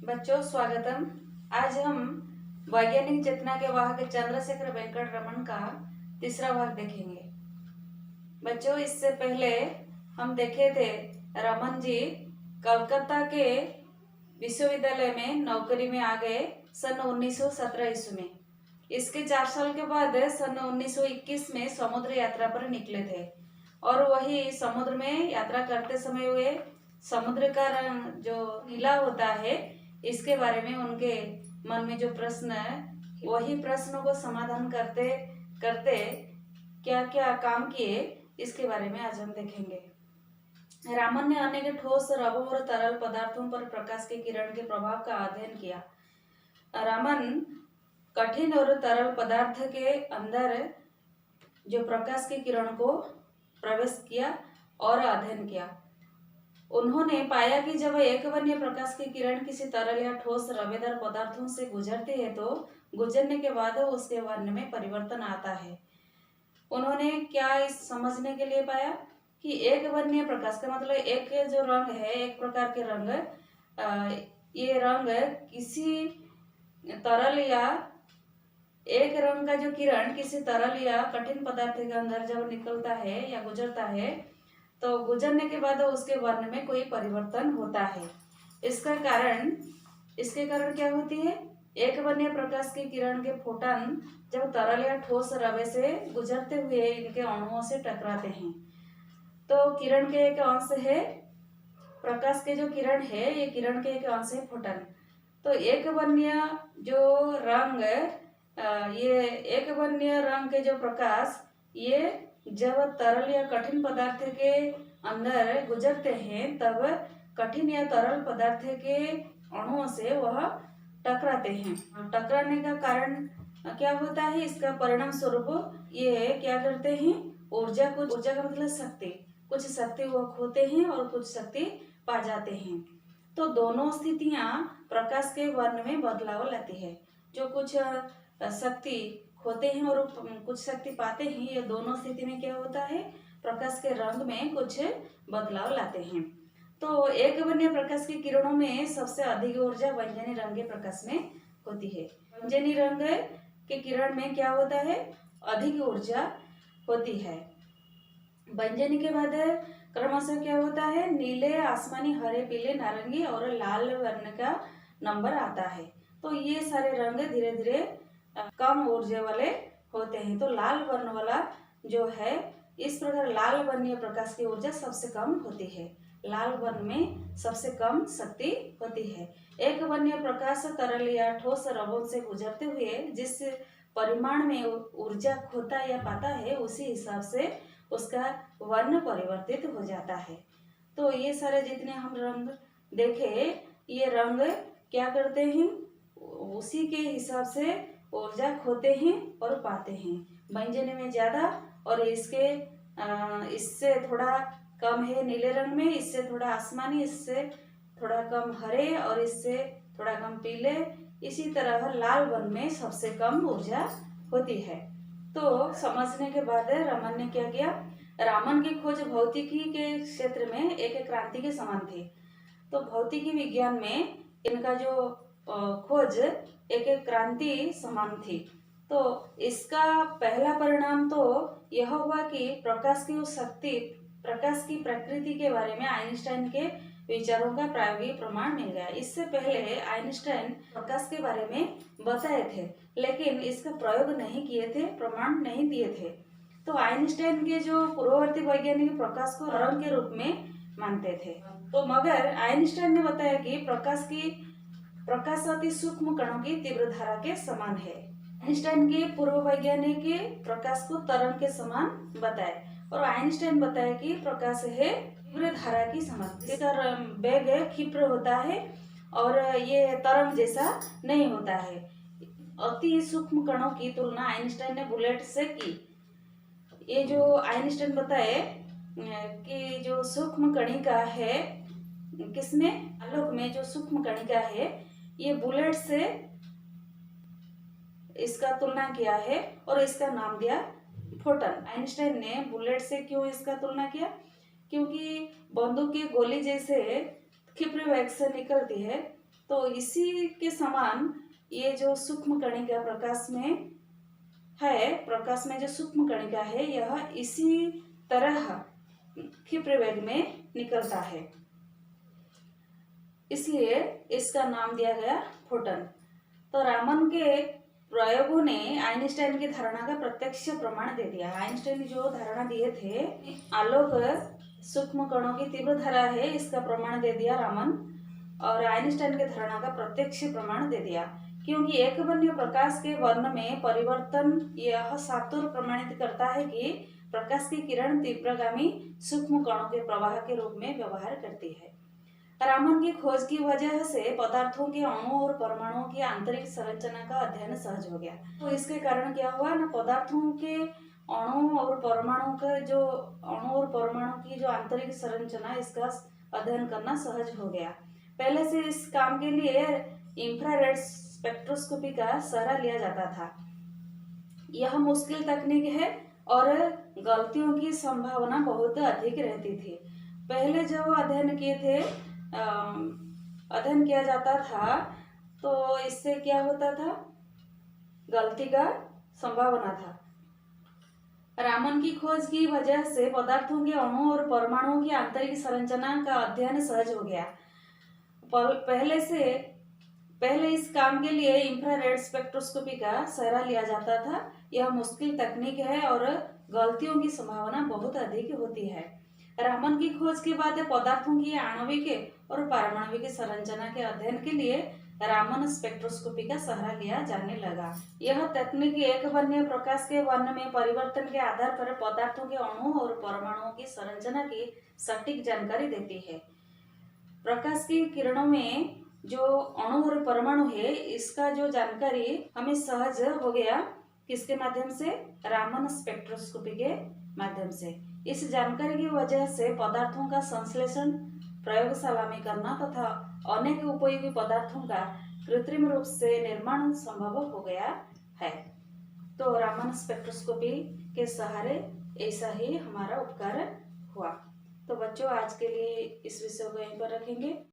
बच्चों स्वागतम। आज हम वैज्ञानिक चेतना के वाहक चंद्रशेखर वेंकट रमन का तीसरा भाग देखेंगे। बच्चों इससे पहले हम देखे थे रमन जी कलकत्ता के विश्वविद्यालय में नौकरी में आ गए सन 1917 ईस्वी में। इसके 4 साल के बाद सन 1921 में समुद्र यात्रा पर निकले थे और वही समुद्र में यात्रा करते समय हुए समुद्र का रंग जो नीला होता है इसके बारे में उनके मन में जो प्रश्न है वही प्रश्नों को समाधान करते करते क्या क्या काम किए इसके बारे में आज हम देखेंगे। रामन ने अनेक ठोस रवों और तरल पदार्थों पर प्रकाश की किरण के प्रभाव का अध्ययन किया। रामन कठिन और तरल पदार्थ के अंदर जो प्रकाश की किरण को प्रवेश किया और अध्ययन किया। उन्होंने पाया कि जब एकवर्णीय प्रकाश की किरण किसी तरल या ठोस रवेदार पदार्थों से गुजरती है तो गुजरने के बाद उसके वर्ण में परिवर्तन आता है। उन्होंने क्या इस समझने के लिए पाया कि एकवर्णीय प्रकाश का मतलब एक जो रंग है, एक प्रकार के रंग, ये रंग किसी तरल या एक रंग का जो किरण किसी तरल या कठिन पदार्थ के अंदर जब निकलता है या गुजरता है तो गुजरने के बाद उसके वर्ण में कोई परिवर्तन होता है। इसके कारण क्या होती है, एक वर्णीय प्रकाश की किरण के फोटॉन जब तरल या ठोस रवे से गुजरते हुए इनके अणुओं से टकराते हैं तो किरण के एक अंश है, प्रकाश के जो किरण है ये किरण के एक अंश है फोटॉन। तो एक वर्णीय जो रंग, ये एक वर्णीय रंग के जो प्रकाश ये जब तरल या कठिन पदार्थ के अंदर गुजरते हैं तब कठिन या तरल पदार्थ के अणुओं से वह टकराते हैं। टकराने का कारण क्या होता है, इसका परिणाम स्वरूप ये क्या करते हैं, ऊर्जा का मतलब शक्ति, कुछ शक्ति वह खोते हैं और कुछ शक्ति पा जाते हैं। तो दोनों स्थितियां प्रकाश के वर्ण में बदलाव लाती है। जो कुछ शक्ति खोते हैं और कुछ शक्ति पाते हैं, ये दोनों स्थिति में क्या होता है, प्रकाश के रंग में कुछ बदलाव लाते हैं। तो एक वर्णीय प्रकाश की किरणों में सबसे अधिक ऊर्जा व्यंजनी रंग के प्रकाश में होती है। व्यंजनी रंग के किरण में क्या होता है, अधिक ऊर्जा होती है। व्यंजनी के बाद क्रमशः क्या होता है, नीले, आसमानी, हरे, पीले, नारंगी और लाल वर्ण का नंबर आता है। तो ये सारे रंग धीरे धीरे कम ऊर्जा वाले होते हैं। तो लाल वर्ण वाला जो है, इस प्रकार लाल वर्णीय प्रकाश की ऊर्जा सबसे कम होती है। लाल वर्ण में सबसे कम शक्ति होती है। एक वर्णीय प्रकाश तरल या ठोस रवों से गुजरते हुए जिस परिमाण में ऊर्जा खोता या पाता है उसी हिसाब से उसका वर्ण परिवर्तित हो जाता है। तो ये सारे जितने हम रंग देखे, ये रंग क्या करते हैं, उसी के हिसाब से ऊर्जा खोते हैं और पाते हैं। व्यंजनी में ज्यादा और इससे थोड़ा कम है नीले रंग में, इससे थोड़ा आसमानी, इससे थोड़ा कम हरे और इससे थोड़ा कम पीले। इसी तरह लाल वर्ण में सबसे कम ऊर्जा होती है। तो समझने के बाद रमन ने क्या किया, रामन की खोज भौतिकी के क्षेत्र में एक क्रांति के समान थी। तो भौतिकी विज्ञान में इनका जो खोज एक क्रांति समान थी। तो इसका पहला परिणाम तो यह हुआ कि प्रकाश की उस शक्ति, प्रकाश की प्रकृति के बारे में आइंस्टाइन के विचारों का प्रायोगिक प्रमाण मिल गया। इससे पहले आइंस्टाइन प्रकाश के बारे में बताए थे लेकिन इसका प्रयोग नहीं किए थे, प्रमाण नहीं दिए थे। तो आइंस्टाइन के जो पूर्ववर्ती वैज्ञानिक प्रकाश को रंग के रूप में मानते थे। तो मगर आइंस्टाइन ने बताया कि प्रकाश अति सूक्ष्म कणों की तीव्र धारा के समान है। आइंस्टाइन के पूर्व वैज्ञानिक प्रकाश को तरंग के समान बताए और आइंस्टाइन बताया कि प्रकाश है तीव्र धारा की समान। इसका वेग क्षिप्र होता है और ये तरंग जैसा नहीं होता है। अति सूक्ष्म कणों की तुलना आइंस्टाइन ने बुलेट से की। ये जो आइंस्टाइन बताए कि जो सूक्ष्म कणिका है, किसमें, आलोक में जो सूक्ष्म कणिका है, ये बुलेट से इसका तुलना किया है और इसका नाम दिया फोटॉन। आइंस्टाइन ने बुलेट से क्यों इसका तुलना किया, क्योंकि बंदूक की गोली जैसे क्षिप्र वेग से निकलती है तो इसी के समान ये जो सूक्ष्म कणिका प्रकाश में जो सूक्ष्म कणिका है यह इसी तरह क्षिप्र वेग में निकलता है, इसलिए इसका नाम दिया गया फोटन। तो रामन के प्रयोगों ने आइंस्टाइन की धारणा का प्रत्यक्ष प्रमाण दे दिया। आइंस्टाइन जो धारणा दिए थे आलोक सूक्ष्म कणों की तीव्र धारा है, इसका प्रमाण दे दिया रामन, और आइंस्टाइन की धारणा का प्रत्यक्ष प्रमाण दे दिया। क्योंकि एकवर्णीय प्रकाश के वर्ण में परिवर्तन यह सातुर प्रमाणित करता है कि प्रकाश की किरण तीव्रगामी सूक्ष्म कणों के प्रवाह के रूप में व्यवहार करती है। रामन की खोज की वजह से पदार्थों के अणुओं और परमाणुओं की आंतरिक संरचना का अध्ययन सहज हो गया। तो इसके कारण क्या हुआ ना, पदार्थों के अणु और परमाणु की जो आंतरिक संरचना, इसका अध्ययन करना सहज हो गया। पहले से इस काम के लिए इंफ्रारेड स्पेक्ट्रोस्कोपी का सहारा लिया जाता था। यह मुश्किल तकनीक है और गलतियों की संभावना बहुत अधिक रहती थी। पहले जब अध्ययन किया जाता था तो इससे क्या होता था, गलती का संभावना था। रामन की खोज की वजह से पदार्थों के अणुओं और परमाणुओं की आंतरिक संरचना का अध्ययन सहज हो गया। पहले इस काम के लिए इंफ्रारेड स्पेक्ट्रोस्कोपी का सहारा लिया जाता था। यह मुश्किल तकनीक है और गलतियों की संभावना बहुत अधिक होती है। रामन की खोज के बाद पदार्थों की आणविक और पारमाणविक संरचना के अध्ययन के लिए रामन स्पेक्ट्रोस्कोपी का सहारा लिया जाने लगा। यह तकनीक एकवर्णीय प्रकाश के वर्ण में परिवर्तन के आधार पर पदार्थों के अणु और परमाणुओं की संरचना की सटीक जानकारी देती है। प्रकाश की किरणों में जो अणु और परमाणु है, इसका जो जानकारी हमें सहज हो गया, किसके माध्यम से, रामन स्पेक्ट्रोस्कोपी के माध्यम से। इस जानकारी की वजह से पदार्थों का संश्लेषण प्रयोगशाला में करना तथा अनेक उपयोगी पदार्थों का कृत्रिम रूप से निर्माण संभव हो गया है। तो रामन स्पेक्ट्रोस्कोपी के सहारे ऐसा ही हमारा उपकार हुआ। तो बच्चों, आज के लिए इस विषय को यहीं पर रखेंगे।